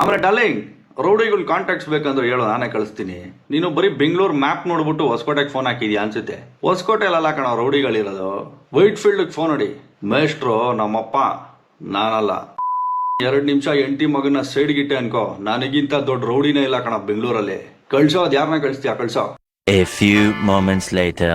ಆಮೇಲೆ darling, ರೌಡಿಗಳು contacts ಬೇಕಂದ್ರೆ ಹೇಳು, ನಾನೇ ಕಳಿಸ್ತೀನಿ. ನೀನು ಬರೀ ಬೆಂಗಳೂರು ಮ್ಯಾಪ್ ನೋಡ್ಬಿಟ್ಟು ಹೊಸಕೋಟೆಗೆ ಫೋನ್ ಹಾಕಿದ್ಯಾ ಅನ್ಸುತ್ತೆ. ಹೊಸಕೋಟೆಲ್ಲ ಕಣ ರೌಡಿಗಳಿರೋದು. ವೈಟ್ ಫೀಲ್ಡ್ ಫೋನ್ ಹೊಡಿ. ಮೇಷ್ಟ್ರು ನಮ್ಮಪ್ಪ, ನಾನಲ್ಲ. 2 ನಿಮಿಷ ಎಂಟಿ ಮಗನ ಸೈಡ್ ಗಿಟ್ಟೆ ಅನ್ಕೋ, ನನಗಿಂತ ದೊಡ್ಡ ರೌಡಿನೇ ಇಲ್ಲ ಕಣ ಬೆಂಗಳೂರಲ್ಲಿ. ಕಳ್ಸೋ, ಅದ್ ಯಾರನ್ನ ಕಳಿಸ್ತೀಯ ಕಳ್ಸೋ. A few moments later.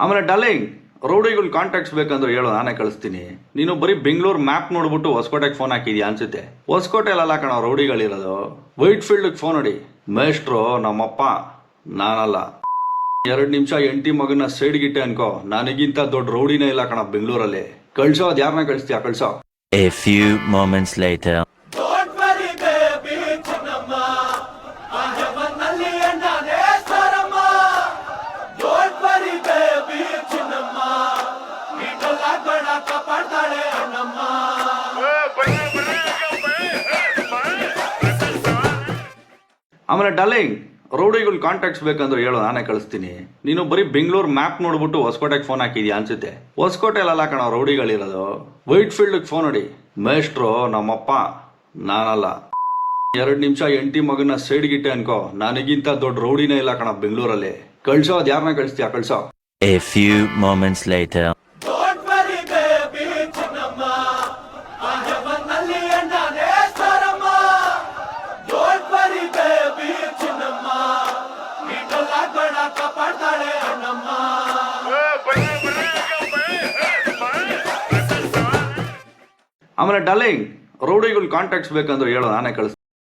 ಆಮೇಲೆ ಡಾರ್ಲಿಂಗ್, ರೌಡಿಗಳು ಕಾಂಟ್ಯಾಕ್ಟ್ಸ್ ಬೇಕಂದ್ರೆ ಹೇಳು, ನಾನೇ ಕಳಿಸ್ತೀನಿ. ನೀನು ಬರೀ ಬೆಂಗಳೂರು ಮ್ಯಾಪ್ ನೋಡ್ಬಿಟ್ಟು ಹೊಸಕೋಟೆಗೆ ಫೋನ್ ಹಾಕಿದ್ಯಾ ಅನ್ಸುತ್ತೆ. ಹೊಸಕೋಟೆಲ್ಲ ಕಣ ರೌಡಿಗಳಿರೋದು. ವೈಟ್ ಫೀಲ್ಡ್ ಫೋನ್ ಹೊಡಿ. ಮೇಷ್ಟ್ರು ನಮ್ಮಪ್ಪ, ನಾನಲ್ಲ. 2 ನಿಮಿಷ ಎಂಟಿ ಮಗನ ಸೈಡ್ ಗಿಟ್ಟೆ ಅನ್ಕೋ, ನನಗಿಂತ ದೊಡ್ಡ ರೌಡಿನೇ ಇಲ್ಲ ಕಣ ಬೆಂಗಳೂರಲ್ಲಿ. ಕಳ್ಸೋ, ಅದ್ ಯಾರನ್ನ ಕಳಿಸ್ತೀಯ ಕಳ್ಸೋ. A few moments later. ಆಮೇಲೆ ಡಾರ್ಲಿಂಗ್, ರೌಡಿಗಳು ಕಾಂಟ್ಯಾಕ್ಟ್ಸ್ ಬೇಕಂದ್ರೆ ಹೇಳು, ನಾನೇ ಕಳಿಸ್ತೀನಿ. ನೀನು ಬರೀ ಬೆಂಗಳೂರು ಮ್ಯಾಪ್ ನೋಡ್ಬಿಟ್ಟು ಹೊಸಕೋಟೆಗೆ ಫೋನ್ ಹಾಕಿದ್ಯಾ ಅನ್ಸುತ್ತೆ. ಹೊಸಕೋಟೆಲ್ಲ ಕಣ ರೌಡಿಗಳಿರೋದು. ವೈಟ್ ಫೀಲ್ಡ್ ಫೋನ್ ಹೊಡಿ. ಮೇಷ್ಟ್ರು ನಮ್ಮಪ್ಪ, ನಾನಲ್ಲ. 2 ನಿಮಿಷ ಎಂಟಿ ಮಗನ ಸೈಡ್ ಗಿಟ್ಟೆ ಅನ್ಕೋ, ನನಗಿಂತ ದೊಡ್ಡ ರೌಡಿನೇ ಇಲ್ಲ ಕಣ ಬೆಂಗಳೂರಲ್ಲಿ. ಕಳ್ಸೋ, ಅದ್ ಯಾರನ್ನ ಕಳಿಸ್ತೀಯ ಕಳ್ಸೋ. A few moments later. ಆಮೇಲೆ ಡಾರ್ಲಿಂಗ್, ರೌಡಿಗಳು ಕಾಂಟ್ಯಾಕ್ಟ್ಸ್ ಬೇಕಂದ್ರೆ ಹೇಳು, ನಾನೇ ಕಳಿಸ್ತೀನಿ.